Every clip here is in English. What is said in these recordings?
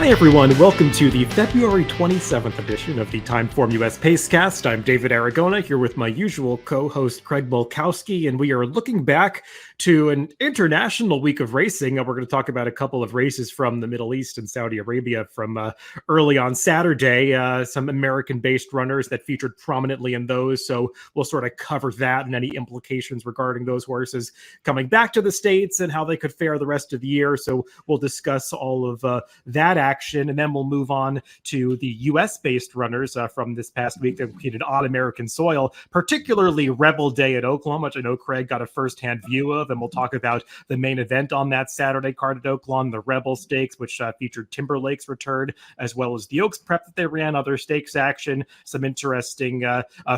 Hi everyone, welcome to the February 27th edition of the TimeformUS Pacecast. I'm David Aragona here with my usual co-host Craig Bolkowski, and we are looking back to an international week of racing. We're going to talk about a couple of races from the Middle East and Saudi Arabia from early on Saturday, some American-based runners that featured prominently in those, so we'll sort of cover that and any implications regarding those horses coming back to the States and how they could fare the rest of the year. So we'll discuss all of that action, and then we'll move on to the U.S.-based runners from this past week that competed on American soil, particularly Rebel Day at Oaklawn, which I know Craig got a first-hand view of, and we'll talk about the main event on that Saturday card at Oaklawn, the Rebel Stakes, which featured Timberlake's return, as well as the Oaks Prep that they ran, other stakes action, some interesting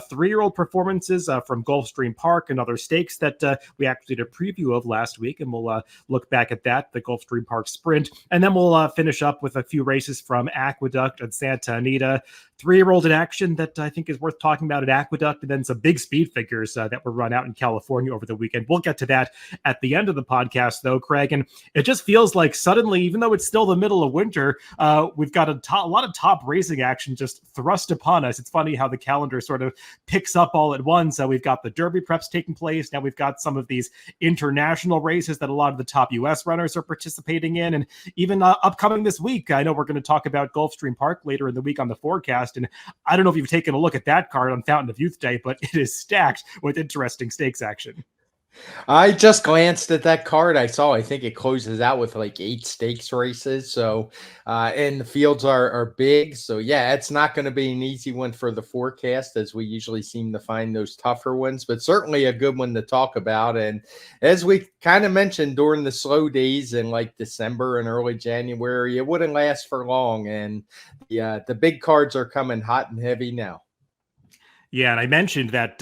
three-year-old performances from Gulfstream Park and other stakes that we actually did a preview of last week, and we'll look back at that, the Gulfstream Park Sprint, and then we'll finish up with a few races from Aqueduct and Santa Anita. Three-year-old in action that I think is worth talking about at Aqueduct, and then some big speed figures that were run out in California over the weekend. We'll get to that at the end of the podcast, though, Craig. And it just feels like suddenly, even though it's still the middle of winter, we've got a lot of top racing action just thrust upon us. It's funny how the calendar sort of picks up all at once. We've got the Derby preps taking place. Now we've got some of these international races that a lot of the top U.S. runners are participating in. And even upcoming this week, I know we're going to talk about Gulfstream Park later in the week on the forecast. And I don't know if you've taken a look at that card on Fountain of Youth Day, but it is stacked with interesting stakes action. I just glanced at that card. I think it closes out with like 8 stakes races. So, and the fields are big. So yeah, it's not going to be an easy one for the forecast, as we usually seem to find those tougher ones, but certainly a good one to talk about. And as we kind of mentioned during the slow days in like December and early January, it wouldn't last for long. And the big cards are coming hot and heavy now. Yeah, and I mentioned that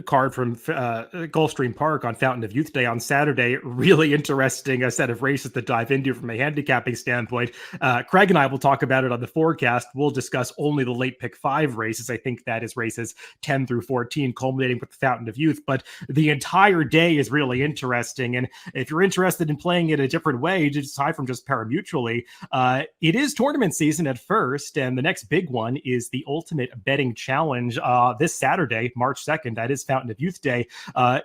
card from Gulfstream Park on Fountain of Youth Day on Saturday. Really interesting set of races to dive into from a handicapping standpoint. Craig and I will talk about it on the forecast. We'll discuss only the late pick 5 races. I think that is races 10 through 14, culminating with the Fountain of Youth. But the entire day is really interesting. And if you're interested in playing it a different way, aside from just pari-mutually, it is tournament season at first. And the next big one is the Ultimate Betting Challenge this Saturday, March 2nd. That is Fountain of Youth Day.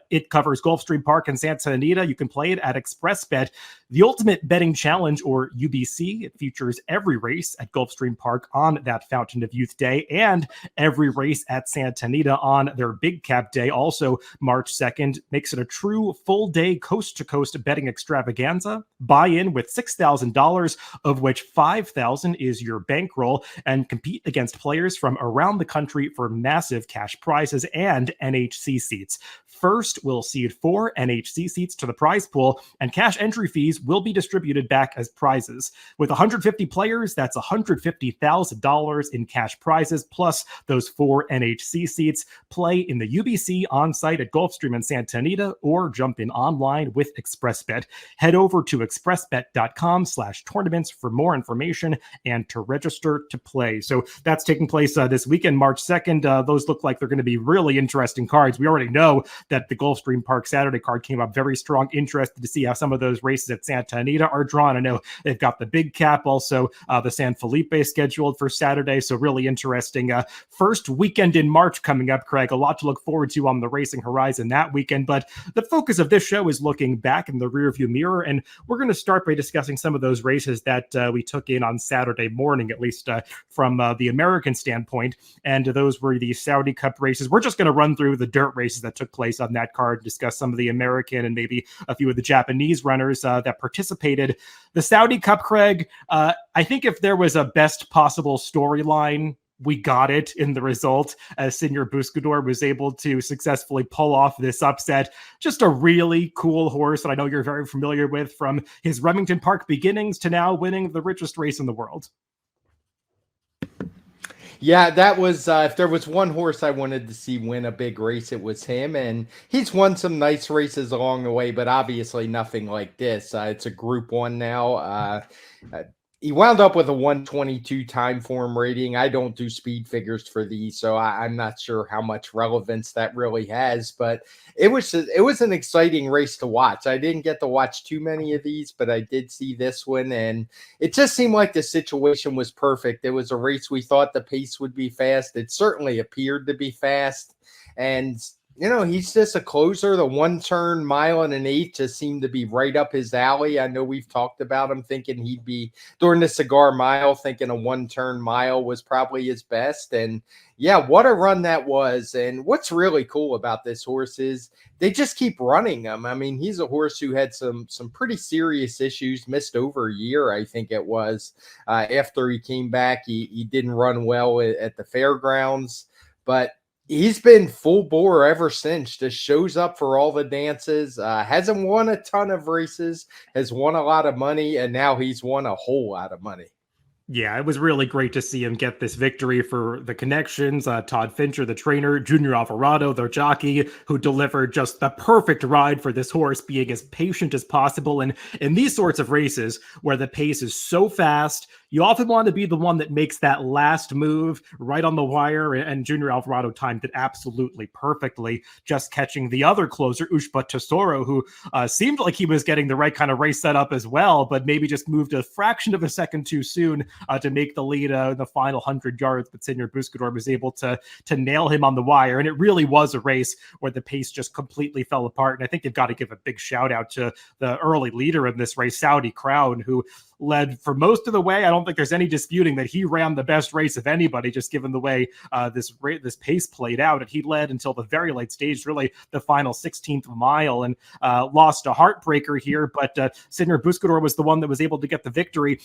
It covers Gulfstream Park and Santa Anita. You can play it at ExpressBet. The Ultimate Betting Challenge, or UBC, it features every race at Gulfstream Park on that Fountain of Youth Day and every race at Santa Anita on their Big Cap Day, also March 2nd. Makes it a true full-day coast-to-coast betting extravaganza. Buy in with $6,000, of which $5,000 is your bankroll, and compete against players from around the country for massive cash prizes and NHC seats. First, we'll seed 4 NHC seats to the prize pool, and cash entry fees will be distributed back as prizes. With 150 players, that's $150,000 in cash prizes, plus those 4 NHC seats. Play in the UBC on-site at Gulfstream and Santa Anita, or jump in online with ExpressBet. Head over to expressbet.com/tournaments for more information and to register to play. So that's taking place this weekend, March 2nd. Those look like they're going to be really interesting cards. We already know that the Gulfstream Park Saturday card came up very strong. Interested to see how some of those races at Santa Anita are drawn. I know they've got the Big Cap, also the San Felipe scheduled for Saturday. So really interesting first weekend in March coming up, Craig. A lot to look forward to on the racing horizon that weekend. But the focus of this show is looking back in the rearview mirror. And we're going to start by discussing some of those races that we took in on Saturday morning, at least from the American standpoint. And those were the Saudi Cup races. We're just going to run through the dirt races that took place on that card, discuss some of the American and maybe a few of the Japanese runners that participated. The Saudi Cup, Craig, I think if there was a best possible storyline, we got it in the result, as Senor Buscador was able to successfully pull off this upset. Just a really cool horse that I know you're very familiar with, from his Remington Park beginnings to now winning the richest race in the world. Yeah, that was, if there was one horse I wanted to see win a big race, it was him. And he's won some nice races along the way, but obviously nothing like this. It's a Group 1 now. He wound up with a 122 time form rating. I don't do speed figures for these, so I'm not sure how much relevance that really has. But it was an exciting race to watch. I didn't get to watch too many of these, but I did see this one, and it just seemed like the situation was perfect. It was a race we thought the pace would be fast. It certainly appeared to be fast, and he's just a closer. The one turn mile and an eighth just seemed to be right up his alley. I know we've talked about him thinking he'd be during the cigar mile, thinking a one turn mile was probably his best. And yeah, what a run that was. And what's really cool about this horse is they just keep running him. I mean, he's a horse who had some pretty serious issues, missed over a year, I think it was. After he came back, he didn't run well at the fairgrounds, but he's been full bore ever since. Just shows up for all the dances. Hasn't won a ton of races, has won a lot of money, and now he's won a whole lot of money. Yeah, it was really great to see him get this victory for the connections. Todd Fincher, the trainer, Junior Alvarado, their jockey, who delivered just the perfect ride for this horse, being as patient as possible. And in these sorts of races where the pace is so fast, you often want to be the one that makes that last move right on the wire. And Junior Alvarado timed it absolutely perfectly, just catching the other closer, Ushba Tesoro, who seemed like he was getting the right kind of race set up as well, but maybe just moved a fraction of a second too soon to make the lead in the final 100 yards, but Senor Buscador was able to nail him on the wire. And it really was a race where the pace just completely fell apart. And I think you've got to give a big shout out to the early leader in this race, Saudi Crown, who led for most of the way. I don't think there's any disputing that he ran the best race of anybody, just given the way this pace played out. And he led until the very late stage, really the final 16th mile, and lost a heartbreaker here. But Senor Buscador was the one that was able to get the victory.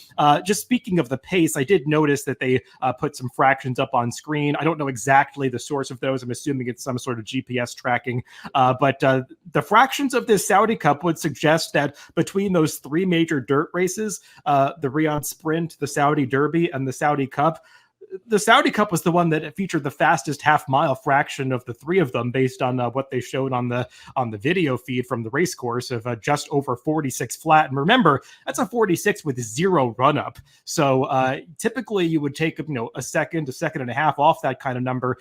Just speaking of the pace, I did notice that they put some fractions up on screen. I don't know exactly the source of those. I'm assuming it's some sort of GPS tracking. But the fractions of this Saudi Cup would suggest that between those three major dirt races, the Riyadh Sprint, the Saudi Derby, and the Saudi Cup, the Saudi Cup was the one that featured the fastest half-mile fraction of the three of them, based on what they showed on the video feed from the race course of just over 46 flat. And remember, that's a 46 with zero run-up. So typically you would take a second and a half off that kind of number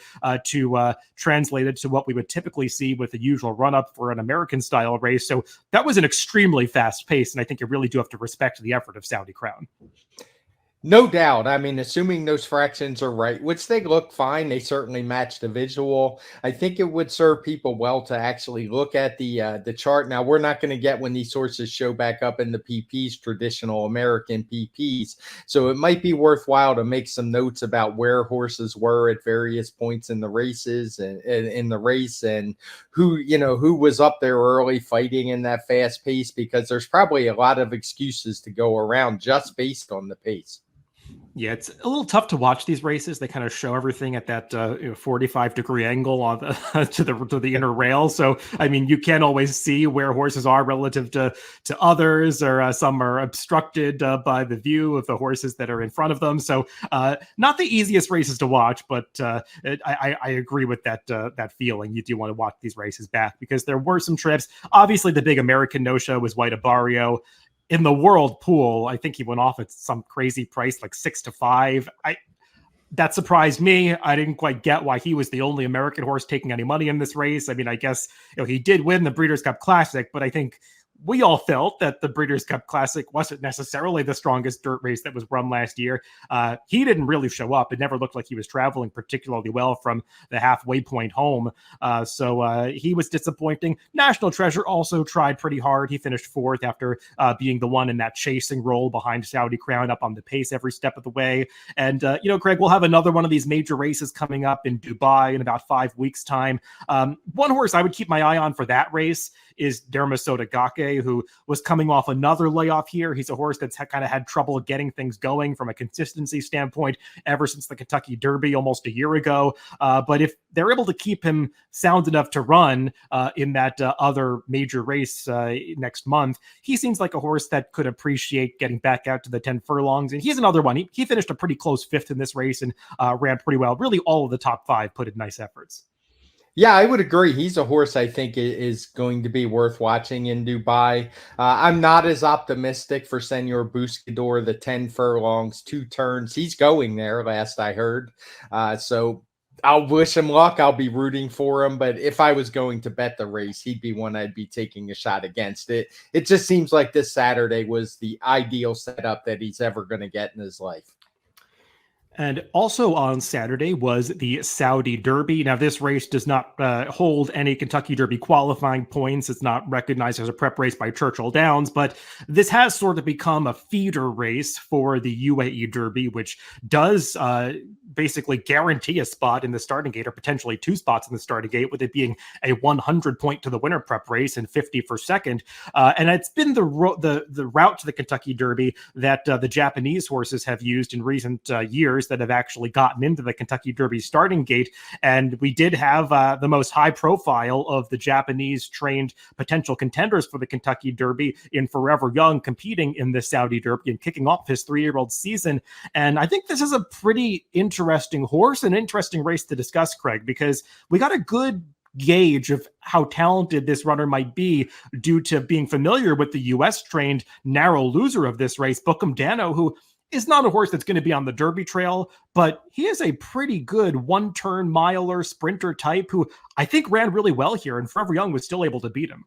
to translate it to what we would typically see with the usual run-up for an American-style race. So that was an extremely fast pace, and I think you really do have to respect the effort of Saudi Crown. No doubt. I mean, assuming those fractions are right, which they look fine, they certainly match the visual. I think it would serve people well to actually look at the chart. Now, we're not going to get, when these sources show back up in the PPs, traditional American PPs. So it might be worthwhile to make some notes about where horses were at various points in the races and in the race, and who was up there early fighting in that fast pace, because there's probably a lot of excuses to go around just based on the pace. Yeah, it's a little tough to watch these races. They kind of show everything at that 45-degree angle on the, to the inner rail. So, I mean, you can't always see where horses are relative to others, or some are obstructed by the view of the horses that are in front of them. So, not the easiest races to watch, but I agree with that feeling. You do want to watch these races back, because there were some trips. Obviously, the big American no-show was White Barrio. In the World Pool, I think he went off at some crazy price, like 6-5. That surprised me. I didn't quite get why he was the only American horse taking any money in this race. I mean, I guess he did win the Breeders' Cup Classic, but I think we all felt that the Breeders' Cup Classic wasn't necessarily the strongest dirt race that was run last year. He didn't really show up. It never looked like he was traveling particularly well from the halfway point home. So he was disappointing. National Treasure also tried pretty hard. He finished fourth after being the one in that chasing role behind Saudi Crown, up on the pace every step of the way. And, Craig, we'll have another one of these major races coming up in Dubai in about 5 weeks' time. One horse I would keep my eye on for that race is Dermasoda Gake, who was coming off another layoff here. He's a horse that's kind of had trouble getting things going from a consistency standpoint ever since the Kentucky Derby almost a year ago. But if they're able to keep him sound enough to run in that other major race next month, he seems like a horse that could appreciate getting back out to the 10 furlongs. And he's another one. He finished a pretty close fifth in this race and ran pretty well. Really, all of the top five put in nice efforts. Yeah, I would agree. He's a horse I think is going to be worth watching in Dubai. I'm not as optimistic for Senor Buscador, the 10 furlongs, 2 turns. He's going there, last I heard. So I'll wish him luck. I'll be rooting for him. But if I was going to bet the race, he'd be one I'd be taking a shot against. It just seems like this Saturday was the ideal setup that he's ever going to get in his life. And also on Saturday was the Saudi Derby. Now, this race does not hold any Kentucky Derby qualifying points. It's not recognized as a prep race by Churchill Downs, but this has sort of become a feeder race for the UAE Derby, which does basically guarantee a spot in the starting gate, or potentially 2 spots in the starting gate, with it being a 100 point to the winner prep race and 50 for second. And it's been the route to the Kentucky Derby that the Japanese horses have used in recent years that have actually gotten into the Kentucky Derby starting gate. And we did have the most high profile of the Japanese trained potential contenders for the Kentucky Derby in Forever Young competing in the Saudi Derby and kicking off his 3-year-old season. And I think this is a pretty interesting horse, an interesting race to discuss, Craig, because we got a good gauge of how talented this runner might be due to being familiar with the U.S. trained narrow loser of this race, Bookham Dano, who is not a horse that's going to be on the Derby trail, but he is a pretty good one-turn miler sprinter type who I think ran really well here, and Forever Young was still able to beat him.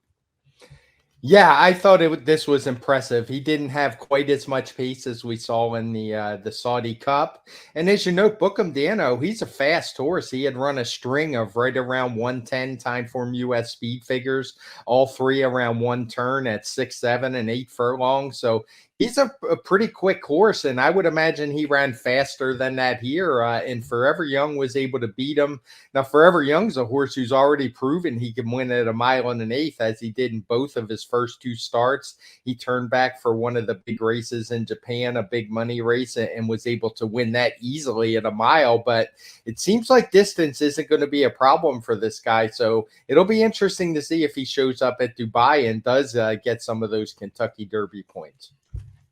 Yeah, I thought this was impressive. He didn't have quite as much pace as we saw in the Saudi Cup. And as you know, Bookham Dano, he's a fast horse. He had run a string of right around 110 TimeformUS speed figures, all 3 around 1 turn at 6, 7, and 8 furlongs. So he's a pretty quick horse, and I would imagine he ran faster than that here. And Forever Young was able to beat him. Now, Forever Young's a horse who's already proven he can win at 1 1/8, as he did in both of his first 2 starts. He turned back for one of the big races in Japan, a big money race, and was able to win that easily at 1 mile. But it seems like distance isn't going to be a problem for this guy. So it'll be interesting to see if he shows up at Dubai and does get some of those Kentucky Derby points.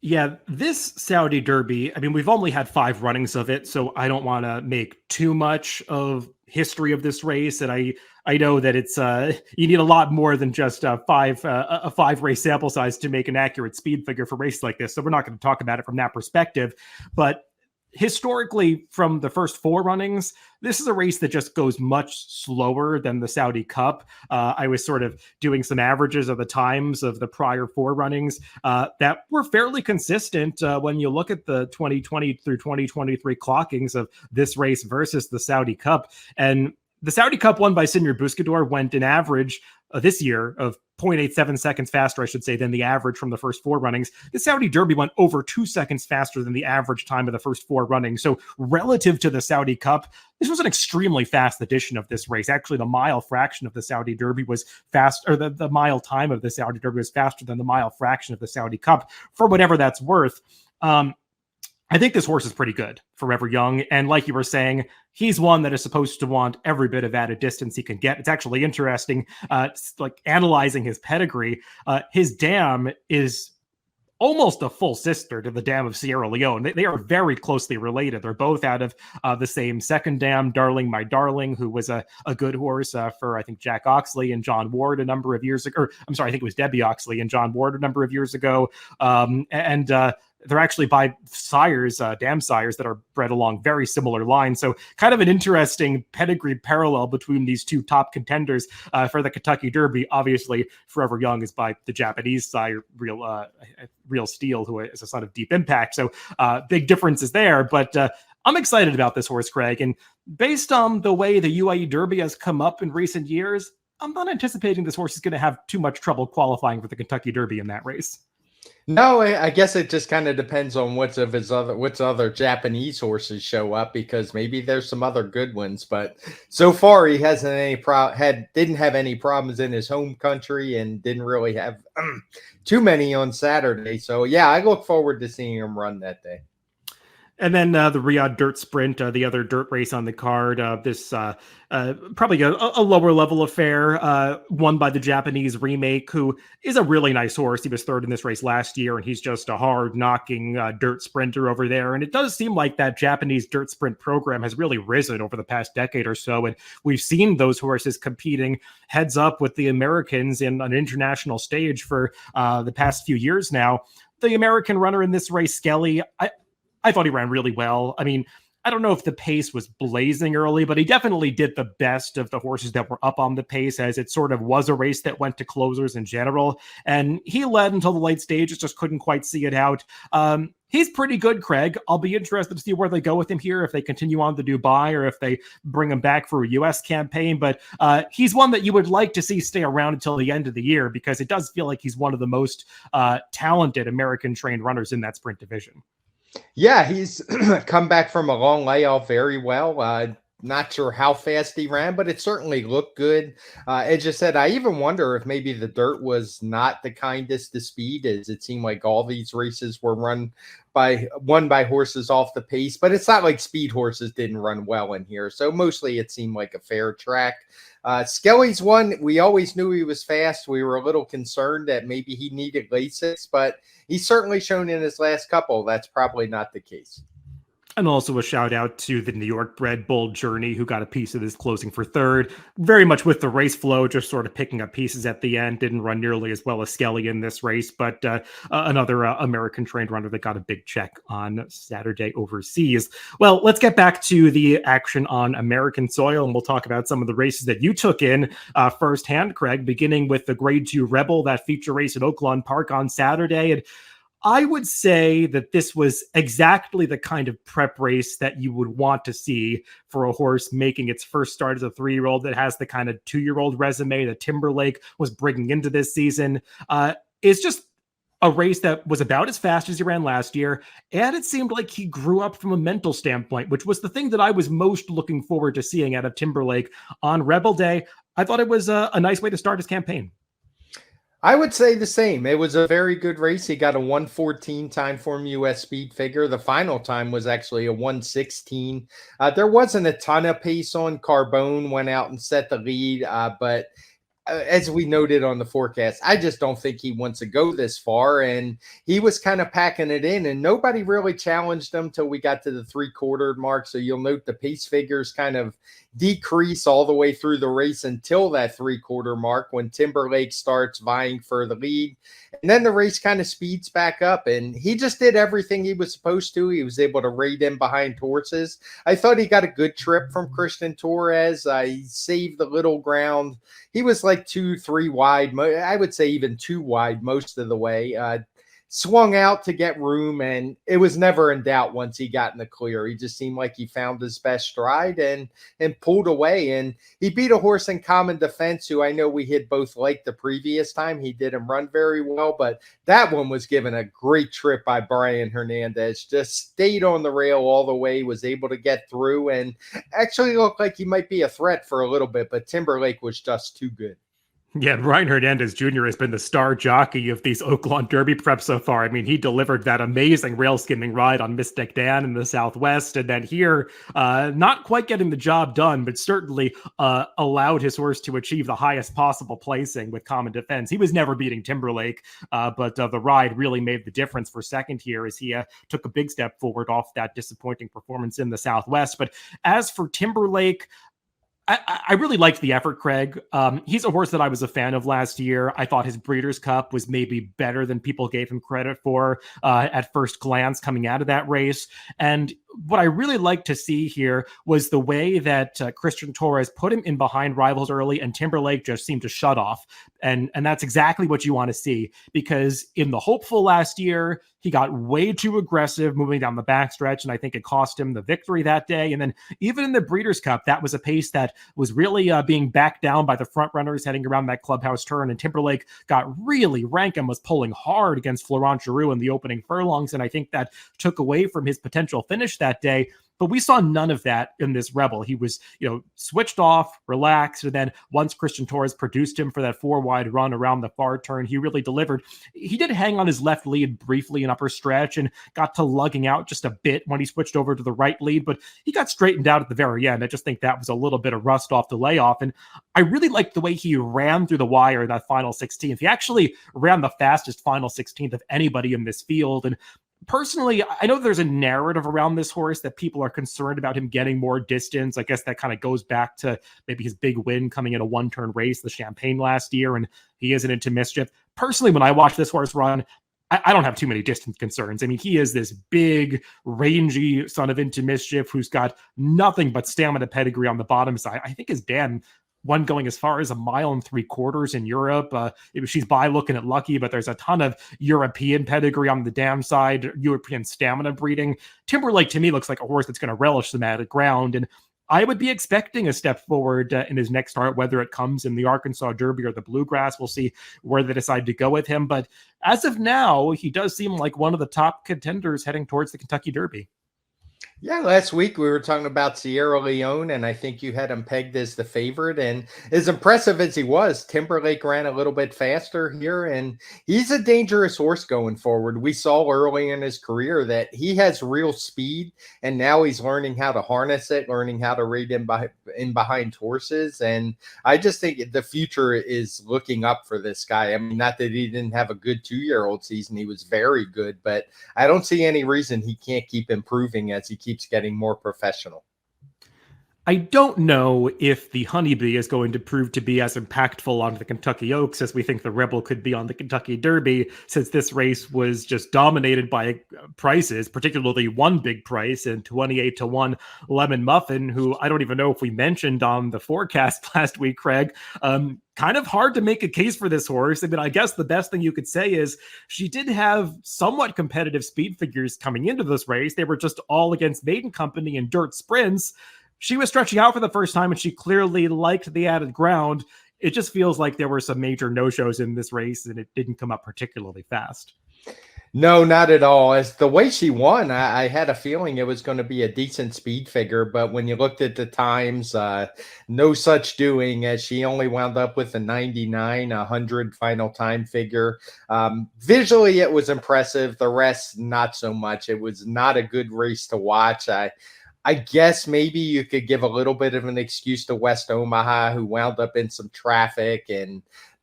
Yeah, this Saudi Derby, I mean, we've only had 5 runnings of it, so I don't want to make too much of history of this race. And I know that it's you need a lot more than just a 5 race sample size to make an accurate speed figure for a race like this. So we're not going to talk about it from that perspective. But historically, from the first 4 runnings, this is a race that just goes much slower than the Saudi Cup. I was sort of doing some averages of the times of the prior 4 runnings that were fairly consistent when you look at the 2020 through 2023 clockings of this race versus the Saudi Cup. And the Saudi Cup won by Senor Buscador went an average this year of 0.87 seconds faster, I should say, than the average from the first 4 runnings. The Saudi Derby went over 2 seconds faster than the average time of the first 4 runnings. So relative to the Saudi Cup, this was an extremely fast edition of this race. Actually, the mile fraction of the Saudi Derby was fast, or the mile time of the Saudi Derby was faster than the mile fraction of the Saudi Cup, for whatever that's worth. I think this horse is pretty good, Forever Young. And like you were saying, he's one that is supposed to want every bit of added distance he can get. It's actually interesting, like analyzing his pedigree. His dam is almost a full sister to the dam of Sierra Leone. They are very closely related. They're both out of the same second dam, Darling My Darling, who was a good horse for, I think, Jack Oxley and John Ward a number of years ago. Or, I'm sorry, I think it was Debbie Oxley and John Ward a number of years ago. They're actually by sires, dam sires that are bred along very similar lines. So kind of an interesting pedigree parallel between these 2 top contenders for the Kentucky Derby. Obviously, Forever Young is by the Japanese sire, Real Steel, who is a son of Deep Impact. So big differences there. But I'm excited about this horse, Craig. And based on the way the UAE Derby has come up in recent years, I'm not anticipating this horse is going to have too much trouble qualifying for the Kentucky Derby in that race. No, I guess it just kind of depends on which other Japanese horses show up, because maybe there's some other good ones. But so far, he hasn't didn't have any problems in his home country, and didn't really have too many on Saturday. So yeah, I look forward to seeing him run that day. And then the Riyadh Dirt Sprint, the other dirt race on the card, this probably a lower level affair, won by the Japanese Remake, who is a really nice horse. He was third in this race last year, and he's just a hard-knocking dirt sprinter over there. And it does seem like that Japanese dirt sprint program has really risen over the past decade or so, and we've seen those horses competing heads up with the Americans in an international stage for the past few years now. The American runner in this race, Skelly, I thought he ran really well. I mean, I don't know if the pace was blazing early, but he definitely did the best of the horses that were up on the pace, as it sort of was a race that went to closers in general. And he led until the late stages, just couldn't quite see it out. He's pretty good, Craig. I'll be interested to see where they go with him here, if they continue on to Dubai or if they bring him back for a U.S. campaign. But he's one that you would like to see stay around until the end of the year, because it does feel like he's one of the most talented American-trained runners in that sprint division. Yeah, he's come back from a long layoff very well. Not sure how fast he ran, but it certainly looked good. As you said, I even wonder if maybe the dirt was not the kindest to speed, as it seemed like all these races were won by horses off the pace. But it's not like speed horses didn't run well in here. So mostly it seemed like a fair track. Skelly's one, we always knew he was fast. We were a little concerned that maybe he needed Lasix, but he's certainly shown in his last couple that's probably not the case. And also a shout out to the New York bred Bold Journey, who got a piece of this closing for third. Very much with the race flow, just sort of picking up pieces at the end. Didn't run nearly as well as Skelly in this race, but another American-trained runner that got a big check on Saturday overseas. Well, let's get back to the action on American soil, and we'll talk about some of the races that you took in firsthand, Craig, beginning with the Grade 2 Rebel, that feature race at Oaklawn Park on Saturday. And I would say that this was exactly the kind of prep race that you would want to see for a horse making its first start as a 3-year-old that has the kind of 2-year-old resume that Timberlake was bringing into this season. It's just a race that was about as fast as he ran last year, and it seemed like he grew up from a mental standpoint, which was the thing that I was most looking forward to seeing out of Timberlake on Rebel Day. I thought it was a nice way to start his campaign. I would say the same. It was a very good race. He got a 1:14 TimeformUS speed figure. The final time was actually a 1:16. There wasn't a ton of pace on. Carbone went out and set the lead, but as we noted on the forecast, I just don't think he wants to go this far. And he was kind of packing it in, and nobody really challenged him till we got to the 3/4 mark. So you'll note the pace figures kind of decrease all the way through the race until that 3/4 mark, when Timberlake starts vying for the lead. And then the race kind of speeds back up, and he just did everything he was supposed to. He was able to raid in behind horses. I thought he got a good trip from Christian Torres. He saved the little ground. He was like 2-3 wide. I would say even 2 wide most of the way. Swung out to get room, and it was never in doubt once he got in the clear. He just seemed like he found his best stride and pulled away. And he beat a horse in Common Defense, who I know we had both liked the previous time. He didn't run very well, but that one was given a great trip by Brian Hernandez. Just stayed on the rail all the way, was able to get through, and actually looked like he might be a threat for a little bit, but Timberlake was just too good. Yeah, Brian Hernandez Jr. has been the star jockey of these Oaklawn Derby preps so far. I mean, he delivered that amazing rail skimming ride on Mystic Dan in the Southwest, and then here, not quite getting the job done, but certainly allowed his horse to achieve the highest possible placing with Common Defense. He was never beating Timberlake, but the ride really made the difference for second here, as he took a big step forward off that disappointing performance in the Southwest. But as for Timberlake, I really liked the effort, Craig. He's a horse that I was a fan of last year. I thought his Breeders' Cup was maybe better than people gave him credit for at first glance coming out of that race. And what I really liked to see here was the way that Christian Torres put him in behind rivals early, and Timberlake just seemed to shut off. And that's exactly what you want to see, because in the Hopeful last year, he got way too aggressive moving down the backstretch, and I think it cost him the victory that day. And then even in the Breeders' Cup, that was a pace that was really being backed down by the front runners heading around that clubhouse turn, and Timberlake got really rank and was pulling hard against Florent Giroux in the opening furlongs, and I think that took away from his potential finish that day. But we saw none of that in this Rebel. He was, switched off, relaxed, and then once Christian Torres produced him for that four-wide run around the far turn, he really delivered. He did hang on his left lead briefly in upper stretch and got to lugging out just a bit when he switched over to the right lead, but he got straightened out at the very end. I just think that was a little bit of rust off the layoff, and I really liked the way he ran through the wire in that final 16th. He actually ran the fastest final 16th of anybody in this field, and personally, I know there's a narrative around this horse that people are concerned about him getting more distance. I guess that kind of goes back to maybe his big win coming in a one-turn race, the Champagne last year, and he isn't into mischief. Personally, when I watch this horse run, I don't have too many distance concerns. I mean, he is this big, rangy son of Into Mischief who's got nothing but stamina pedigree on the bottom side. I think his dam one going as far as 1.75 miles in Europe. She's by looking at Lucky, but there's a ton of European pedigree on the dam side, European stamina breeding. Timberlake, to me, looks like a horse that's going to relish the matted ground, and I would be expecting a step forward in his next start, whether it comes in the Arkansas Derby or the Bluegrass. We'll see where they decide to go with him. But as of now, he does seem like one of the top contenders heading towards the Kentucky Derby. Yeah, last week we were talking about Sierra Leone, and I think you had him pegged as the favorite. And as impressive as he was, Timberlake ran a little bit faster here, and he's a dangerous horse going forward. We saw early in his career that he has real speed, and now he's learning how to harness it, learning how to read in behind horses. And I just think the future is looking up for this guy. I mean, not that he didn't have a good 2-year-old season. He was very good, but I don't see any reason he can't keep improving as he keeps getting more professional. I don't know if the Honeybee is going to prove to be as impactful on the Kentucky Oaks as we think the Rebel could be on the Kentucky Derby, since this race was just dominated by prices, particularly one big price and 28-1 Lemon Muffin, who I don't even know if we mentioned on the forecast last week, Craig. Kind of hard to make a case for this horse. I mean, I guess the best thing you could say is she did have somewhat competitive speed figures coming into this race. They were just all against Maiden Company and dirt sprints. She was stretching out for the first time, and she clearly liked the added ground. It just feels like there were some major no-shows in this race, and it didn't come up particularly fast. No, not at all. As the way she won, I had a feeling it was going to be a decent speed figure, but when you looked at the times, no such doing, as she only wound up with a 99, 100 final time figure. Visually, it was impressive. The rest, not so much. It was not a good race to watch. I guess maybe you could give a little bit of an excuse to West Omaha, who wound up in some traffic.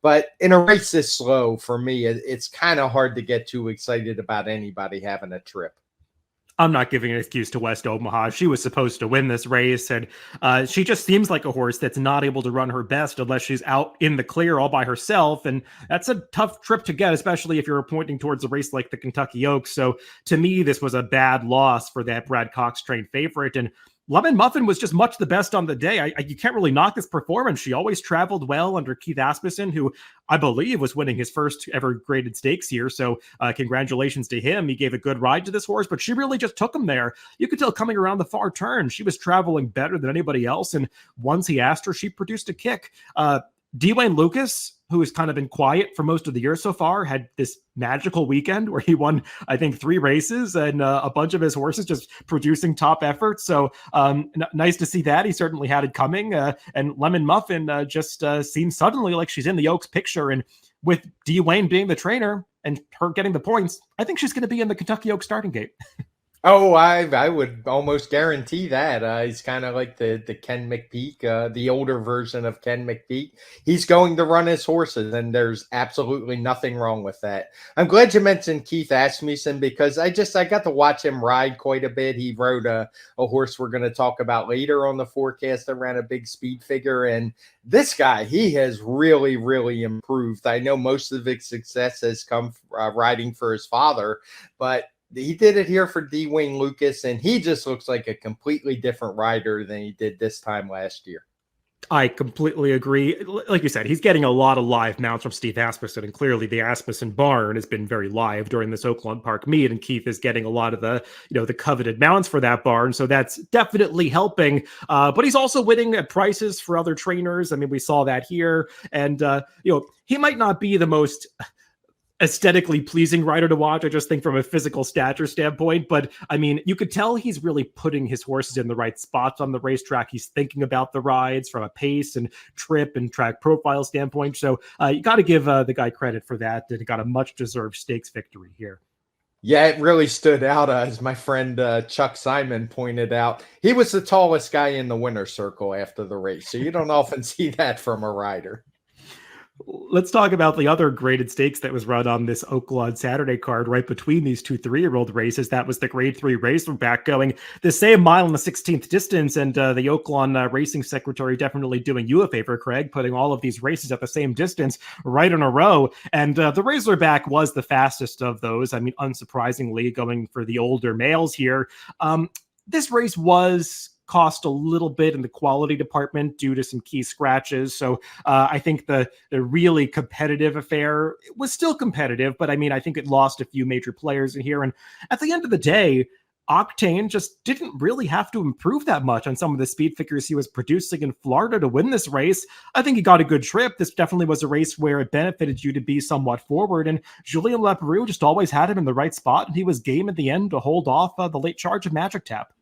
But in a race this slow, for me, it's kind of hard to get too excited about anybody having a trip. I'm not giving an excuse to West Omaha. She was supposed to win this race, and she just seems like a horse that's not able to run her best unless she's out in the clear all by herself, and that's a tough trip to get, especially if you're pointing towards a race like the Kentucky Oaks. So to me, this was a bad loss for that Brad Cox-trained favorite, and Lemon Muffin was just much the best on the day. You can't really knock this performance. She always traveled well under Keith Asmussen, who I believe was winning his first ever graded stakes here. So congratulations to him. He gave a good ride to this horse, but she really just took him there. You could tell coming around the far turn, she was traveling better than anybody else. And once he asked her, she produced a kick. Dwayne Lucas, who has kind of been quiet for most of the year so far, had this magical weekend where he won, I think, 3 races and a bunch of his horses just producing top efforts. So nice to see that. He certainly had it coming. And Lemon Muffin just seems suddenly like she's in the Oaks picture. And with Dwayne being the trainer and her getting the points, I think she's going to be in the Kentucky Oaks starting gate. Oh, I would almost guarantee that. He's kind of like the Ken McPeak, the older version of Ken McPeak. He's going to run his horses, and there's absolutely nothing wrong with that. I'm glad you mentioned Keith Asmussen, because I got to watch him ride quite a bit. He rode a horse we're going to talk about later on the forecast that ran a big speed figure, and this guy, he has really, really improved. I know most of his success has come riding for his father, but he did it here for Dwayne Lucas, and he just looks like a completely different rider than he did this time last year. I completely agree. Like you said, he's getting a lot of live mounts from Steve Asmussen, and clearly the Asmussen barn has been very live during this Oaklawn Park meet, and Keith is getting a lot of the, the coveted mounts for that barn. So that's definitely helping. But he's also winning at prices for other trainers. I mean, we saw that here, and he might not be the most aesthetically pleasing rider to watch. I just think from a physical stature standpoint, but I mean, you could tell he's really putting his horses in the right spots on the racetrack. He's thinking about the rides from a pace and trip and track profile standpoint. So you got to give the guy credit for that. That he got a much deserved stakes victory here. Yeah, it really stood out, as my friend Chuck Simon pointed out. He was the tallest guy in the winner's circle after the race, so you don't often see that from a rider. Let's talk about the other graded stakes that was run on this Oaklawn Saturday card right between these two 3-year-old races. That was the grade 3 race. We're back going the same mile and the 16th distance. And the Oaklawn racing secretary definitely doing you a favor, Craig, putting all of these races at the same distance right in a row. And the Razorback was the fastest of those. I mean, unsurprisingly, going for the older males here. This race was cost a little bit in the quality department due to some key scratches. So I think the really competitive affair was still competitive, but I mean, I think it lost a few major players in here. And at the end of the day, Octane just didn't really have to improve that much on some of the speed figures he was producing in Florida to win this race. I think he got a good trip. This definitely was a race where it benefited you to be somewhat forward, and Julien Leparoux just always had him in the right spot, and he was game at the end to hold off the late charge of Magic Tap.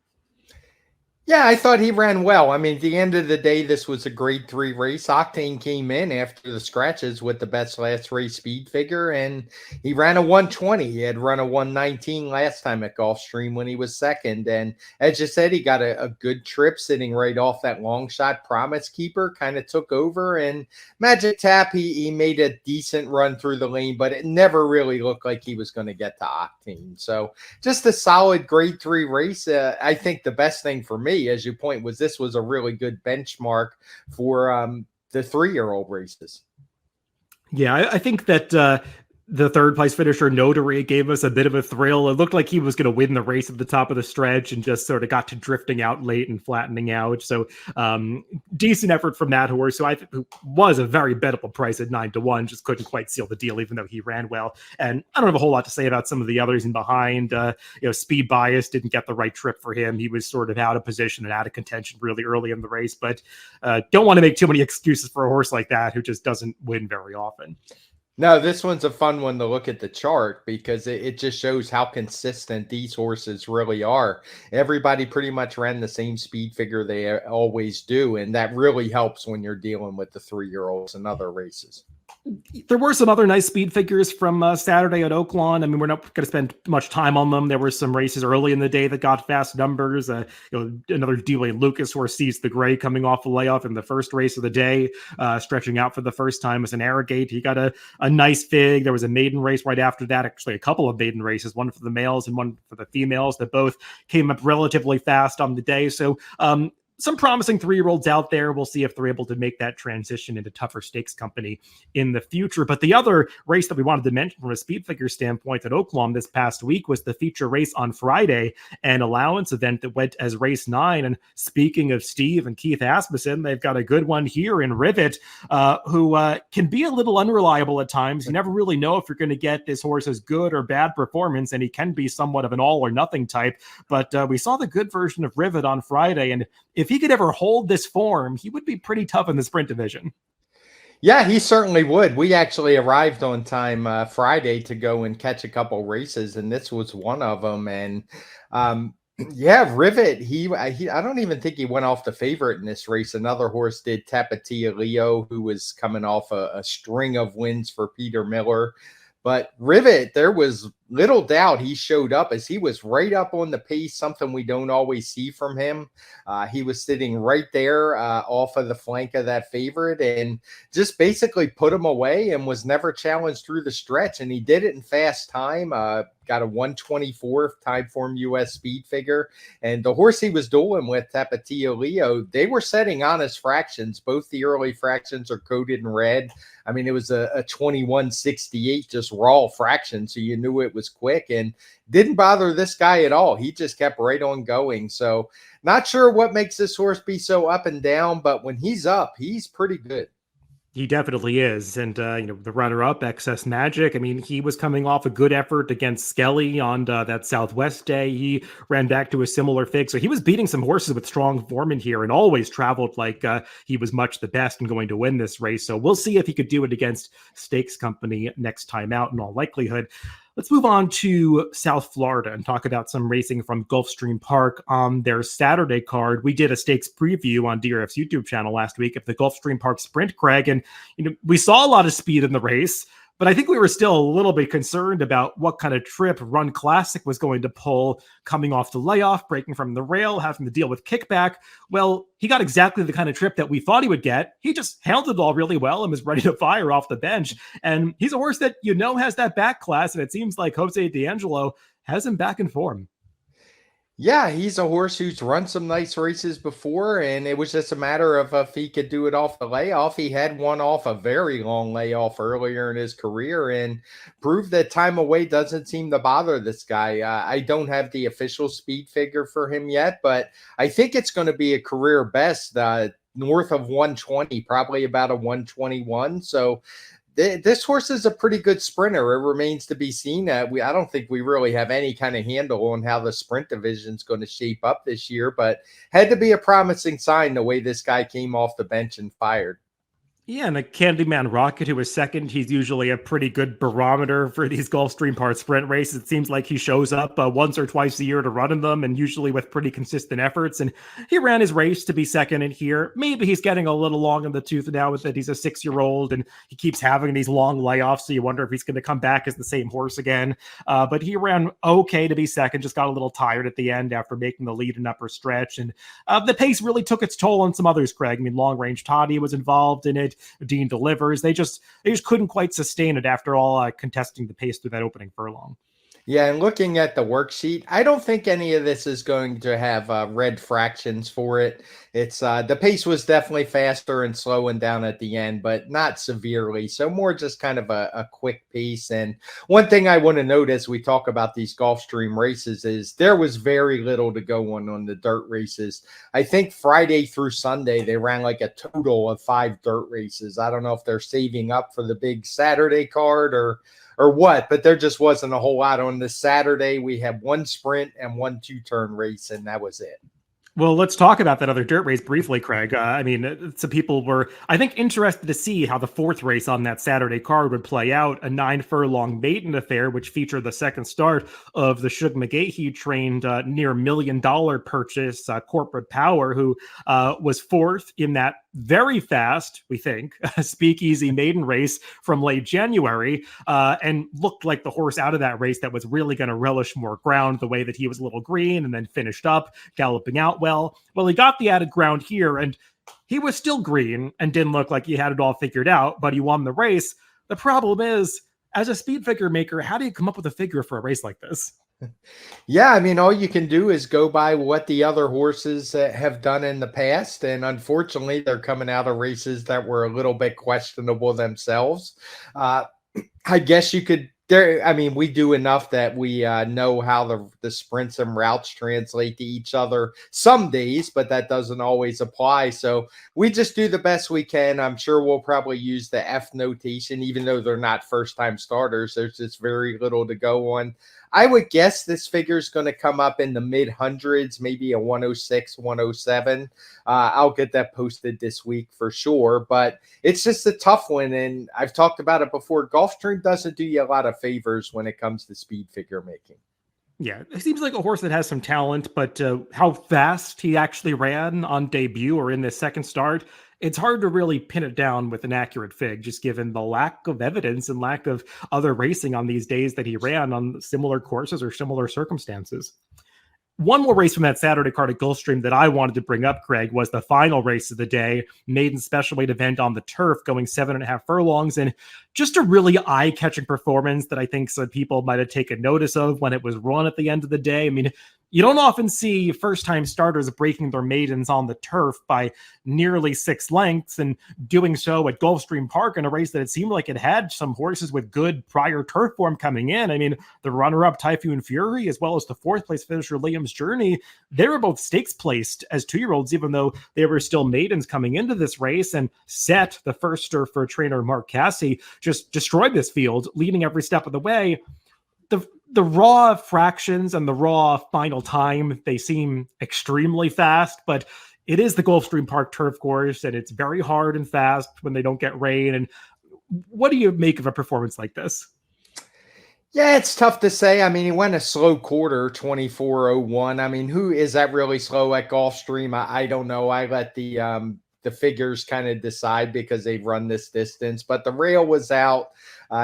Yeah, I thought he ran well. I mean, at the end of the day, this was a grade 3 race. Octane came in after the scratches with the best last race speed figure, and he ran a 120. He had run a 119 last time at Gulfstream when he was second. And as you said, he got a good trip sitting right off that long shot. Promise Keeper kind of took over, and Magic Tap, he made a decent run through the lane, but it never really looked like he was going to get to Octane. So just a solid grade 3 race. I think the best thing for me, as you point, was this was a really good benchmark for the 3-year-old races. Yeah, I think that the third place finisher Notary gave us a bit of a thrill. It looked like he was going to win the race at the top of the stretch and just sort of got to drifting out late and flattening out. So decent effort from that horse. So I think was a very bettable price at 9-1, just couldn't quite seal the deal, even though he ran well. And I don't have a whole lot to say about some of the others in behind. Speed Bias didn't get the right trip for him. He was sort of out of position and out of contention really early in the race, but don't want to make too many excuses for a horse like that who just doesn't win very often. No, this one's a fun one to look at the chart because it just shows how consistent these horses really are. Everybody pretty much ran the same speed figure they always do, and that really helps when you're dealing with the 3-year-olds and other races. There were some other nice speed figures from Saturday at Oaklawn. I mean, we're not going to spend much time on them. There were some races early in the day that got fast numbers. Another D-Way Lucas horse seized the gray coming off a layoff in the first race of the day, stretching out for the first time as an Arrogate. He got a nice fig. There was a maiden race right after that, actually a couple of maiden races, one for the males and one for the females that both came up relatively fast on the day. So some promising 3-year-olds out there. We'll see if they're able to make that transition into tougher stakes company in the future. But the other race that we wanted to mention from a speed figure standpoint at Oaklawn this past week was the feature race on Friday, an allowance event that went as race 9. And speaking of Steve and Keith Asmussen, they've got a good one here in Rivet, who can be a little unreliable at times. You never really know if you're going to get this horse's good or bad performance, and he can be somewhat of an all or nothing type. But we saw the good version of Rivet on Friday, and if he could ever hold this form, he would be pretty tough in the sprint division. Yeah, he certainly would. We actually arrived on time Friday to go and catch a couple races, and this was one of them. And yeah, Rivet, I don't even think he went off the favorite in this race. Another horse did, Tapatia Leo, who was coming off a string of wins for Peter Miller. But Rivet, there was little doubt he showed up, as he was right up on the pace, something we don't always see from him. He was sitting right there off of the flank of that favorite and just basically put him away and was never challenged through the stretch. And he did it in fast time. Got a 124 TimeformUS speed figure. And the horse he was dueling with, Tapatia Leo, they were setting honest fractions. Both the early fractions are coded in red. I mean, it was a 2168 just raw fraction, so you knew it was quick, and didn't bother this guy at all. He just kept right on going. So not sure what makes this horse be so up and down, but when he's up, he's pretty good. He definitely is. And, the runner up, Excess Magic, I mean, he was coming off a good effort against Skelly on that Southwest day. He ran back to a similar fig. So he was beating some horses with strong form in here and always traveled like he was much the best and going to win this race. So we'll see if he could do it against Stakes Company next time out in all likelihood. Let's move on to South Florida and talk about some racing from Gulfstream Park on their Saturday card. We did a stakes preview on DRF's YouTube channel last week of the Gulfstream Park Sprint, Craig, and we saw a lot of speed in the race, but I think we were still a little bit concerned about what kind of trip Run Classic was going to pull coming off the layoff, breaking from the rail, having to deal with kickback. Well, he got exactly the kind of trip that we thought he would get. He just handled it all really well and was ready to fire off the bench. And he's a horse that has that back class, and it seems like Jose D'Angelo has him back in form. Yeah, he's a horse who's run some nice races before, and it was just a matter of if he could do it off the layoff. He had one off a very long layoff earlier in his career and proved that time away doesn't seem to bother this guy. I don't have the official speed figure for him yet, but I think it's going to be a career best, north of 120, probably about a 121. So this horse is a pretty good sprinter. It remains to be seen. I don't think we really have any kind of handle on how the sprint division is going to shape up this year, but had to be a promising sign the way this guy came off the bench and fired. Yeah, and a Candyman Rocket, who was second, he's usually a pretty good barometer for these Gulfstream Park sprint races. It seems like he shows up once or twice a year to run in them, and usually with pretty consistent efforts. And he ran his race to be second in here. Maybe he's getting a little long in the tooth now with that he's a 6-year-old, and he keeps having these long layoffs, so you wonder if he's going to come back as the same horse again. But he ran okay to be second, just got a little tired at the end after making the lead and upper stretch. And the pace really took its toll on some others, Craig. I mean, Long Range Toddy was involved in it. Dean Delivers. They just couldn't quite sustain it after all, contesting the pace through that opening furlong. Yeah, and looking at the worksheet, I don't think any of this is going to have red fractions for it. It's the pace was definitely faster and slowing down at the end, but not severely. So more just kind of a quick pace. And one thing I want to note as we talk about these Gulfstream races is there was very little to go on the dirt races. I think Friday through Sunday, they ran like a total of 5 dirt races. I don't know if they're saving up for the big Saturday card or what, but there just wasn't a whole lot. On this Saturday, we had 1 sprint and 1 2-turn race, and that was it. Well, let's talk about that other dirt race briefly, Craig. Some people were, I think, interested to see how the 4th race on that Saturday card would play out, a 9-furlong maiden affair, which featured the second start of the Shug McGahee trained near $1 million purchase, Corporate Power, who was 4th in that very fast, we think, Speakeasy maiden race from late January, and looked like the horse out of that race that was really going to relish more ground, the way that he was a little green and then finished up, galloping out well. Well, he got the added ground here, and he was still green and didn't look like he had it all figured out, but he won the race. The problem is, as a speed figure maker, how do you come up with a figure for a race like this? Yeah, I mean, all you can do is go by what the other horses have done in the past. And unfortunately, they're coming out of races that were a little bit questionable themselves. I guess you could we do enough that we know how the sprints and routes translate to each other some days, but that doesn't always apply. So we just do the best we can. I'm sure we'll probably use the F notation, even though they're not first-time starters. There's just very little to go on. I would guess this figure is going to come up in the mid-hundreds, maybe a 106, 107. I'll get that posted this week for sure, but it's just a tough one, and I've talked about it before. Gulfstream doesn't do you a lot of favors when it comes to speed figure making. Yeah, it seems like a horse that has some talent, but how fast he actually ran on debut or in this second start, it's hard to really pin it down with an accurate fig, just given the lack of evidence and lack of other racing on these days that he ran on similar courses or similar circumstances. One more race from that Saturday card at Gulfstream that I wanted to bring up, Craig, was the final race of the day, maiden special weight event on the turf, going 7.5 furlongs. And just a really eye-catching performance that I think some people might have taken notice of when it was run at the end of the day. I mean, you don't often see first-time starters breaking their maidens on the turf by nearly 6 lengths, and doing so at Gulfstream Park in a race that it seemed like it had some horses with good prior turf form coming in. I mean, the runner-up Typhoon Fury, as well as the 4th-place finisher Liam's Journey, they were both stakes placed as 2-year-olds, even though they were still maidens coming into this race. And Set, the first for trainer Mark Cassie, just destroyed this field, leading every step of the way. The raw fractions and the raw final time, they seem extremely fast, but it is the Gulfstream Park turf course, and it's very hard and fast when they don't get rain. And what do you make of a performance like this? Yeah, it's tough to say. I mean, he went a slow quarter, 24:01. I mean, who is that really slow at Gulfstream? I don't know. I let the figures kind of decide because they've run this distance, but the rail was out.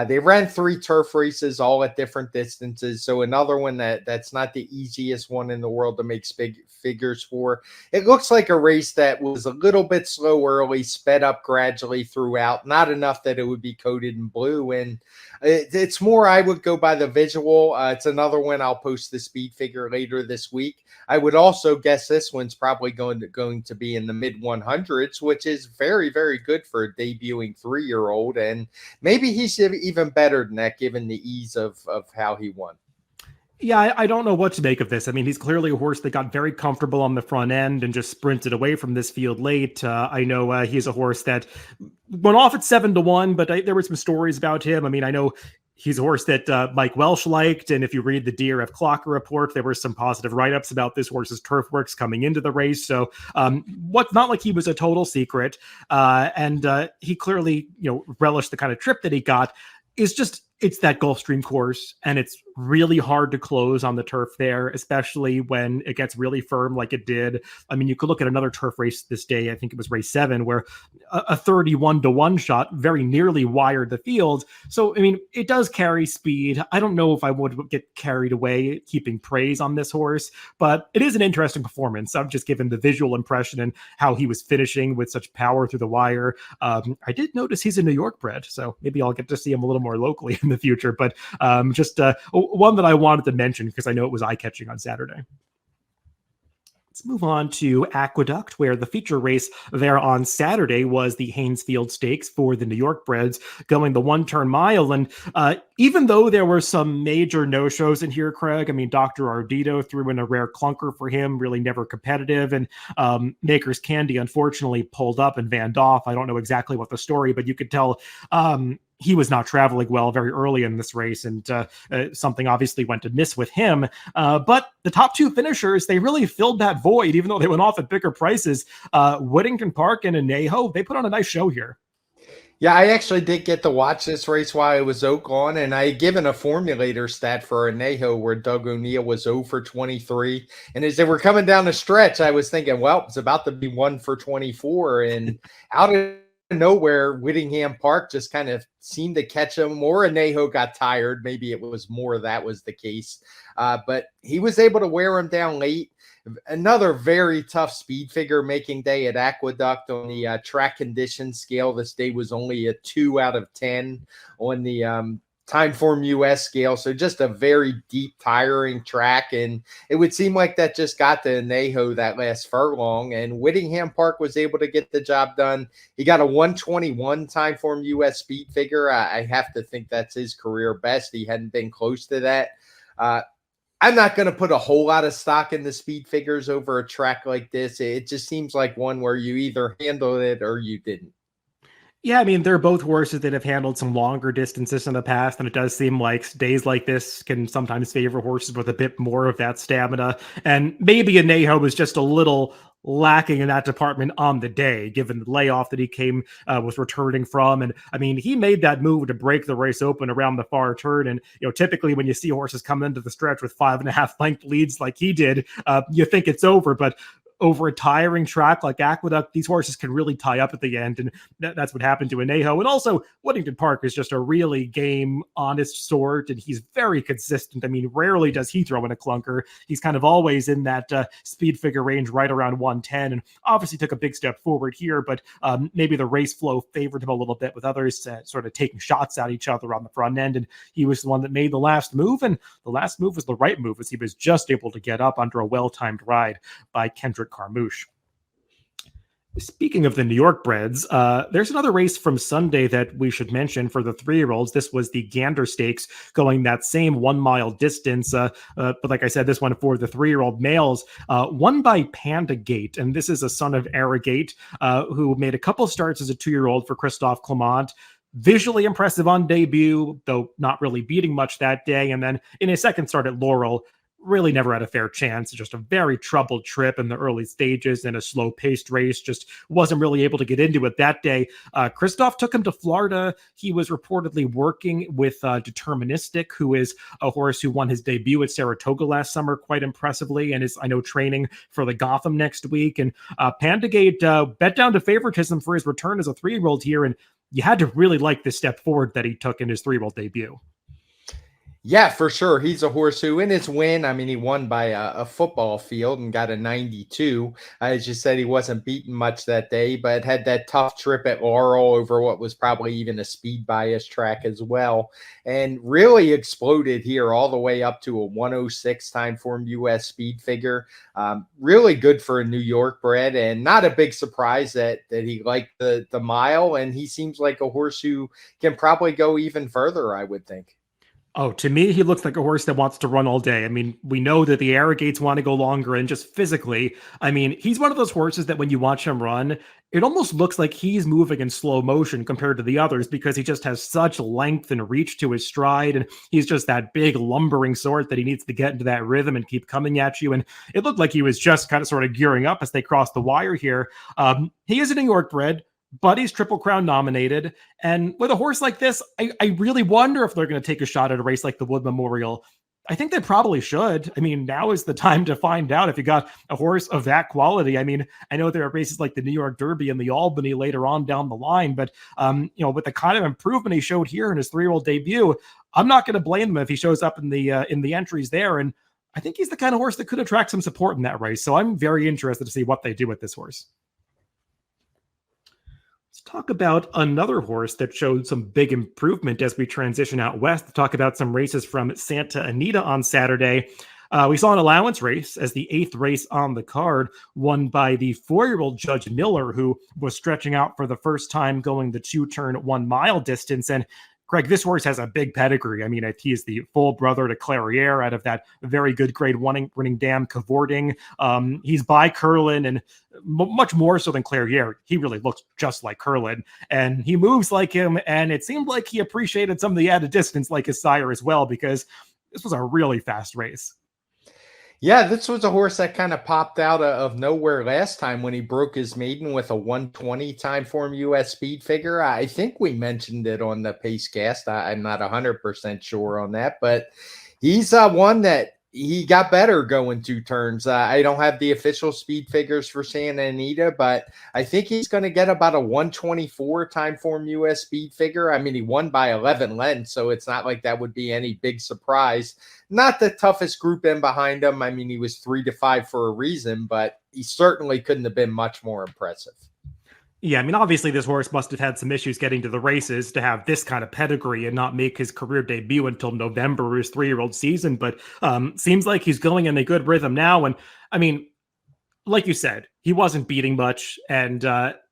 They ran 3 turf races all at different distances. So another one that's not the easiest one in the world to make figures for. It looks like a race that was a little bit slow early, sped up gradually throughout, not enough that it would be coated in blue. And it's more, I would go by the visual. It's another one. I'll post the speed figure later this week. I would also guess this one's probably going to be in the mid 100s, which is very, very good for a debuting 3-year-old. And maybe he's even better than that, given the ease of how he won. Yeah, I don't know what to make of this. I mean, he's clearly a horse that got very comfortable on the front end and just sprinted away from this field late. I know he's a horse that went off at 7-1, but there were some stories about him. I mean, I know he's a horse that Mike Welsh liked, and if you read the DRF Clocker report, there were some positive write-ups about this horse's turf works coming into the race. So what's not like he was a total secret, and he clearly, relished the kind of trip that he got. It's that Gulfstream course, and it's really hard to close on the turf there, especially when it gets really firm like it did. I mean, you could look at another turf race this day. I think it was race 7, where a 31-1 shot very nearly wired the field. So, I mean, it does carry speed. I don't know if I would get carried away keeping praise on this horse, but it is an interesting performance. I've just given the visual impression and how he was finishing with such power through the wire. I did notice he's a New York bred, so maybe I'll get to see him a little more locally in the future, but just one that I wanted to mention because I know it was eye-catching on Saturday. Let's move on to Aqueduct, where the feature race there on Saturday was the Haynesfield Stakes for the New York breds, going the 1-turn mile. And even though there were some major no-shows in here, Craig, I mean, Dr. Ardito threw in a rare clunker for him, really never competitive. And Maker's Candy, unfortunately, pulled up and vanned off. I don't know exactly what the story, but you could tell he was not traveling well very early in this race, and something obviously went amiss with him. But the top 2 finishers, they really filled that void, even though they went off at bigger prices. Whittington Park and Anejo, they put on a nice show here. Yeah, I actually did get to watch this race while I was Oaklawn, and I had given a formulator stat for Anejo where Doug O'Neill was 0 for 23. And as they were coming down the stretch, I was thinking, well, it's about to be 1 for 24. And out of nowhere, Whittingham Park just kind of seemed to catch him, or Anejo got tired. Maybe it was more that was the case. But he was able to wear him down late. Another very tough speed figure making day at Aqueduct on the track condition scale. This day was only a 2 out of 10 on the TimeformUS scale. So just a very deep, tiring track. And it would seem like that just got to Anejo that last furlong. And Whittingham Park was able to get the job done. He got a 121 TimeformUS speed figure. I have to think that's his career best. He hadn't been close to that. I'm not going to put a whole lot of stock in the speed figures over a track like this. It just seems like one where you either handled it or you didn't. Yeah, I mean, they're both horses that have handled some longer distances in the past, and it does seem like days like this can sometimes favor horses with a bit more of that stamina. And maybe Anejo was just a little lacking in that department on the day, given the layoff that he was returning from. And I mean, he made that move to break the race open around the far turn. And, typically when you see horses come into the stretch with 5.5 length leads like he did, you think it's over. But over a tiring track like Aqueduct, these horses can really tie up at the end, and that's what happened to Anejo. And also, Whittington Park is just a really game, honest sort, and he's very consistent. I mean, rarely does he throw in a clunker. He's kind of always in that speed figure range right around 110, and obviously took a big step forward here, but maybe the race flow favored him a little bit with others sort of taking shots at each other on the front end, and he was the one that made the last move, and the last move was the right move as he was just able to get up under a well-timed ride by Kendrick Carmouche. Speaking of the New York breds, there's another race from Sunday that we should mention for the 3-year-olds. This was the Gander Stakes, going that same 1 mile distance. But like I said, this one for the 3-year-old males, won by Panda Gate. And this is a son of Arrogate, who made a couple starts as a 2-year-old for Christophe Clement. Visually impressive on debut, though not really beating much that day. And then in his second start at Laurel, really never had a fair chance. Just a very troubled trip in the early stages and a slow-paced race. Just wasn't really able to get into it that day. Christoph took him to Florida. He was reportedly working with Deterministic, who is a horse who won his debut at Saratoga last summer quite impressively and is, I know, training for the Gotham next week. And Pandagate bet down to favoritism for his return as a 3-year-old here, and you had to really like the step forward that he took in his 3-year-old debut. Yeah, for sure. He's a horse who, in his win, I mean, he won by a football field and got a 92. As you said, he wasn't beaten much that day, but had that tough trip at Laurel over what was probably even a speed bias track as well, and really exploded here all the way up to a 106 Timeform US speed figure. Really good for a New York bred, and not a big surprise that he liked the mile, and he seems like a horse who can probably go even further, I would think. Oh, to me, he looks like a horse that wants to run all day. I mean, we know that the Arrogates want to go longer, and just physically, I mean, he's one of those horses that when you watch him run, it almost looks like he's moving in slow motion compared to the others because he just has such length and reach to his stride, and he's just that big lumbering sort that he needs to get into that rhythm and keep coming at you. And it looked like he was just kind of sort of gearing up as they crossed the wire here. He is a New York bred, but he's Triple Crown nominated. And with a horse like this, I really wonder if they're going to take a shot at a race like the Wood Memorial. I think they probably should. I mean, now is the time to find out if you got a horse of that quality. I mean, I know there are races like the New York Derby and the Albany later on down the line, but with the kind of improvement he showed here in his 3-year-old debut, I'm not going to blame him if he shows up in the entries there. And I think he's the kind of horse that could attract some support in that race. So I'm very interested to see what they do with this horse. Let's talk about another horse that showed some big improvement as we transition out west to talk about some races from Santa Anita on Saturday. We saw an allowance race as the 8th race on the card, won by the 4-year-old Judge Miller, who was stretching out for the first time, going the 2-turn 1 mile distance. And Greg, this horse has a big pedigree. I mean, he is the full brother to Clairiere out of that very good grade 1 winning dam Cavorting. He's by Curlin, and much more so than Clairiere. He really looks just like Curlin, and he moves like him. And it seemed like he appreciated some of the added distance like his sire as well, because this was a really fast race. Yeah, this was a horse that kind of popped out of nowhere last time when he broke his maiden with a 120 Timeform US speed figure. I think we mentioned it on the Pacecast. I'm not 100% sure on that, but he's one that he got better going 2 turns. I don't have the official speed figures for Santa Anita, but I think he's going to get about a 124 Timeform US speed figure. I mean, he won by 11 lengths, so it's not like that would be any big surprise. Not the toughest group in behind him. I mean, he was 3-5 for a reason, but he certainly couldn't have been much more impressive. Yeah, I mean, obviously this horse must have had some issues getting to the races to have this kind of pedigree and not make his career debut until November of his 3-year-old season. But seems like he's going in a good rhythm now. And I mean, like you said, he wasn't beating much, and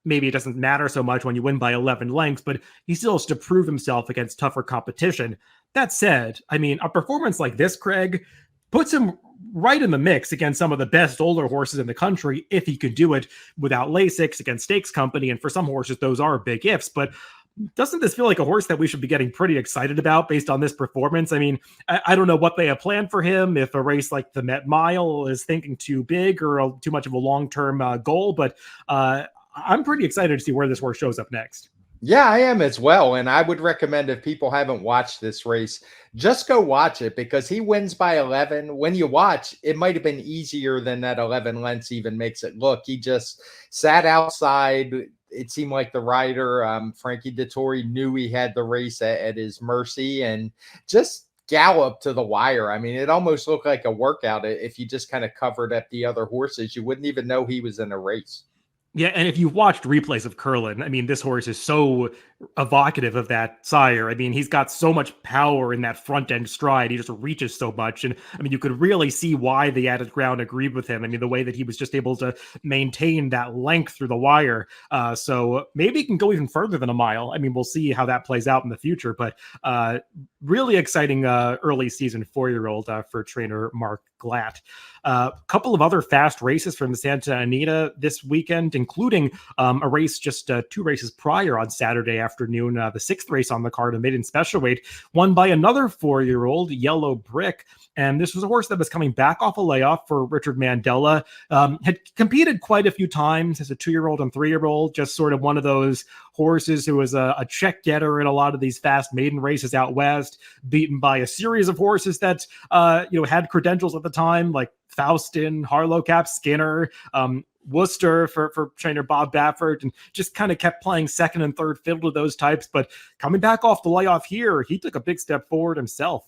maybe it doesn't matter so much when you win by 11 lengths, but he still has to prove himself against tougher competition. That said, I mean, a performance like this, Craig, puts him right in the mix against some of the best older horses in the country if he could do it without Lasix against Stakes Company. And for some horses, those are big ifs. But doesn't this feel like a horse that we should be getting pretty excited about based on this performance? I mean, I don't know what they have planned for him, if a race like the Met Mile is thinking too big or too much of a long-term goal, but I'm pretty excited to see where this horse shows up next. Yeah, I am as well. And I would recommend if people haven't watched this race, just go watch it because he wins by 11. When you watch, it might have been easier than that 11 lengths even makes it look. He just sat outside. It seemed like the rider, Frankie Dettori, knew he had the race at his mercy and just galloped to the wire. I mean, it almost looked like a workout. If you just kind of covered up the other horses, you wouldn't even know he was in a race. Yeah, and if you watched replays of Curlin, I mean, this horse is so evocative of that sire. I mean, he's got so much power in that front end stride. He just reaches so much. And I mean, you could really see why the added ground agreed with him. I mean, the way that he was just able to maintain that length through the wire. So maybe he can go even further than a mile. I mean, we'll see how that plays out in the future. But really exciting early season 4-year-old for trainer Mark Glatt. A couple of other fast races from Santa Anita this weekend, including a race just 2 races prior on Saturday afternoon. The 6th race on the card, a maiden special weight, won by another 4-year-old, Yellow Brick. And this was a horse that was coming back off a layoff for Richard Mandela. Had competed quite a few times as a 2-year-old and 3-year-old, just sort of one of those horses who was a check getter in a lot of these fast maiden races out west, beaten by a series of horses that had credentials at the time, like Faustin, Harlow Cap, Skinner, Worcester for trainer Bob Baffert, and just kind of kept playing second and third fiddle to those types. But coming back off the layoff here, he took a big step forward himself.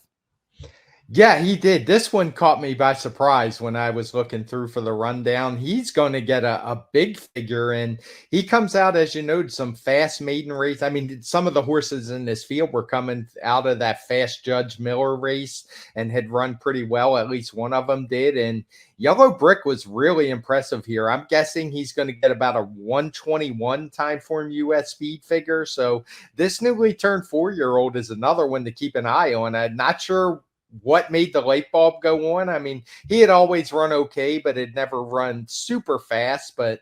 Yeah, he did. This one caught me by surprise when I was looking through for the rundown. He's going to get a big figure, and he comes out, as you know, some fast maiden race. I mean, some of the horses in this field were coming out of that fast Judge Miller race and had run pretty well. At least one of them did. And Yellow Brick was really impressive here. I'm guessing he's going to get about a 121 TimeformUS speed figure. So this newly turned 4-year-old is another one to keep an eye on. I'm not sure what made the light bulb go on. I mean, he had always run okay, but had never run super fast. But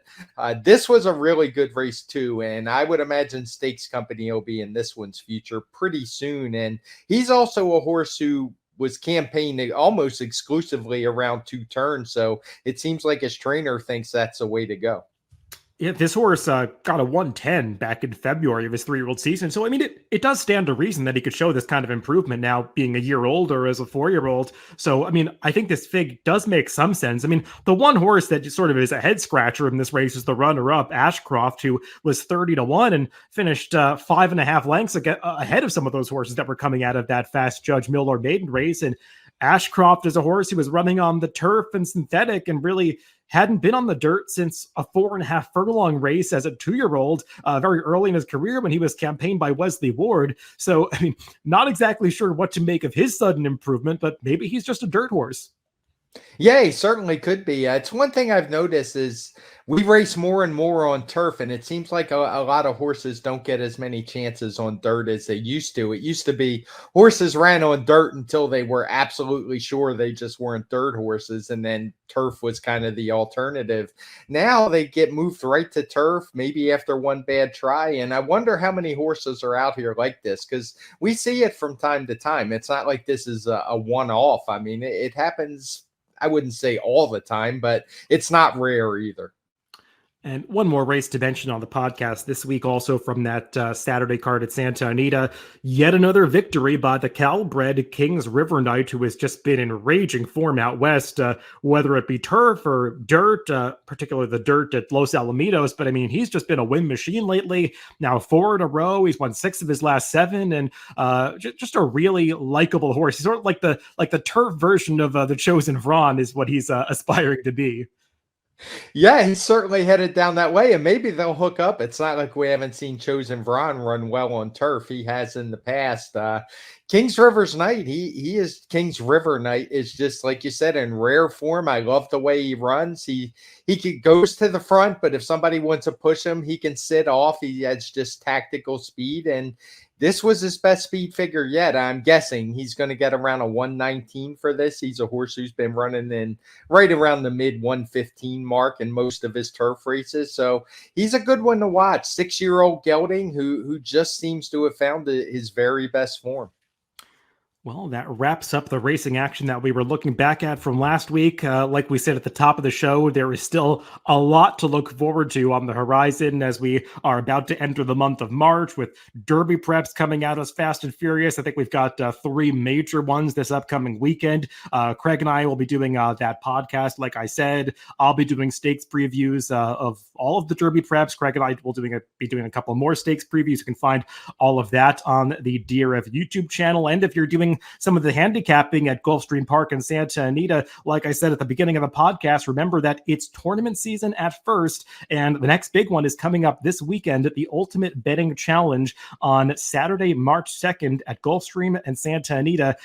this was a really good race too. And I would imagine Stakes Company will be in this one's future pretty soon. And he's also a horse who was campaigning almost exclusively around 2 turns. So it seems like his trainer thinks that's the way to go. Yeah, this horse got a 110 back in February of his 3-year-old season. So, I mean, it does stand to reason that he could show this kind of improvement now being a year older as a 4-year-old. So, I mean, I think this fig does make some sense. I mean, the one horse that just sort of is a head scratcher in this race is the runner-up, Ashcroft, who was 30-1 and finished 5.5 lengths ahead of some of those horses that were coming out of that fast Judge Miller maiden race. And Ashcroft is a horse who was running on the turf and synthetic and really hadn't been on the dirt since a 4.5 furlong race as a 2-year-old very early in his career when he was campaigned by Wesley Ward. So, I mean, not exactly sure what to make of his sudden improvement, but maybe he's just a dirt horse. Yeah, he certainly could be. It's one thing I've noticed is we race more and more on turf, and it seems like a lot of horses don't get as many chances on dirt as they used to. It used to be horses ran on dirt until they were absolutely sure they just weren't dirt horses, and then turf was kind of the alternative. Now they get moved right to turf, maybe after one bad try, and I wonder how many horses are out here like this because we see it from time to time. It's not like this is a one-off. I mean, it happens. I wouldn't say all the time, but it's not rare either. And one more race to mention on the podcast this week, also from that Saturday card at Santa Anita. Yet another victory by the Calbred Kings River Knight, who has just been in raging form out west, whether it be turf or dirt, particularly the dirt at Los Alamitos. But I mean, he's just been a win machine lately. Now 4 in a row. He's won 6 of his last 7, and just a really likable horse. He's sort of like the turf version of the Chosen Vron is what he's aspiring to be. Yeah, he's certainly headed down that way, and maybe they'll hook up. It's not like we haven't seen Chosen Vron run well on turf. He has in the past. Kings River's Knight, he is Kings River Knight is just like you said in rare form. I love the way he runs. He goes to the front, but if somebody wants to push him, he can sit off. He has just tactical speed, and this was his best speed figure yet. I'm guessing he's going to get around a 119 for this. He's a horse who's been running in right around the mid 115 mark in most of his turf races. So he's a good one to watch. 6-year-old gelding who just seems to have found his very best form. Well, that wraps up the racing action that we were looking back at from last week. Like we said at the top of the show, there is still a lot to look forward to on the horizon as we are about to enter the month of March with Derby preps coming out as fast and furious. I think we've got three major ones this upcoming weekend. Craig and I will be doing that podcast. Like I said, I'll be doing stakes previews of all of the Derby preps. Craig and I will be doing a couple more stakes previews. You can find all of that on the DRF YouTube channel. And if you're doing some of the handicapping at Gulfstream Park and Santa Anita, like I said at the beginning of the podcast, remember that it's tournament season at first, and the next big one is coming up this weekend at the Ultimate Betting Challenge on Saturday, March 2nd at Gulfstream and Santa Anita,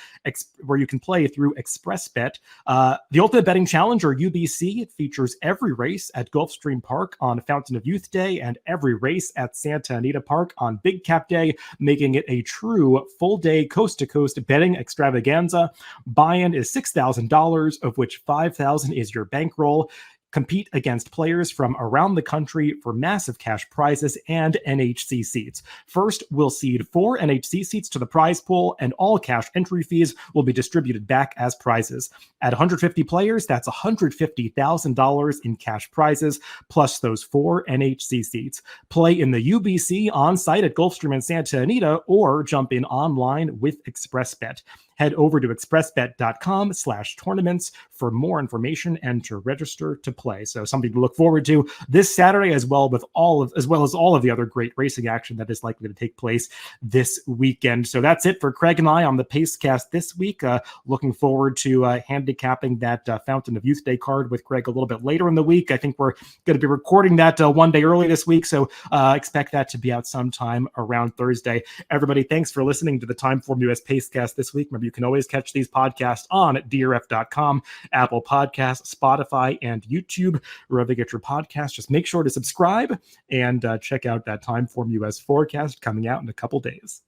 where you can play through ExpressBet. The Ultimate Betting Challenge, or UBC, it features every race at Gulfstream Park on Fountain of Youth Day and every race at Santa Anita Park on Big Cap Day, making it a true full-day coast-to-coast betting extravaganza. Buy-in is $6,000, of which $5,000 is your bankroll. Compete against players from around the country for massive cash prizes and NHC seats. First, we'll seed 4 NHC seats to the prize pool, and all cash entry fees will be distributed back as prizes. At 150 players, that's $150,000 in cash prizes, plus those 4 NHC seats. Play in the UBC on-site at Gulfstream and Santa Anita, or jump in online with ExpressBet. Head over to expressbet.com/tournaments for more information and to register to play. So something to look forward to this Saturday, as well as all of the other great racing action that is likely to take place this weekend. So that's it for Craig and I on the Pacecast this week. Looking forward to handicapping that Fountain of Youth Day card with Craig a little bit later in the week. I think we're going to be recording that one day early this week, so expect that to be out sometime around Thursday. Everybody, thanks for listening to the TimeformUS Pacecast this week. Remember, you can always catch these podcasts on DRF.com, Apple Podcasts, Spotify, and YouTube. Wherever you get your podcasts, just make sure to subscribe and check out that TimeformUS forecast coming out in a couple days.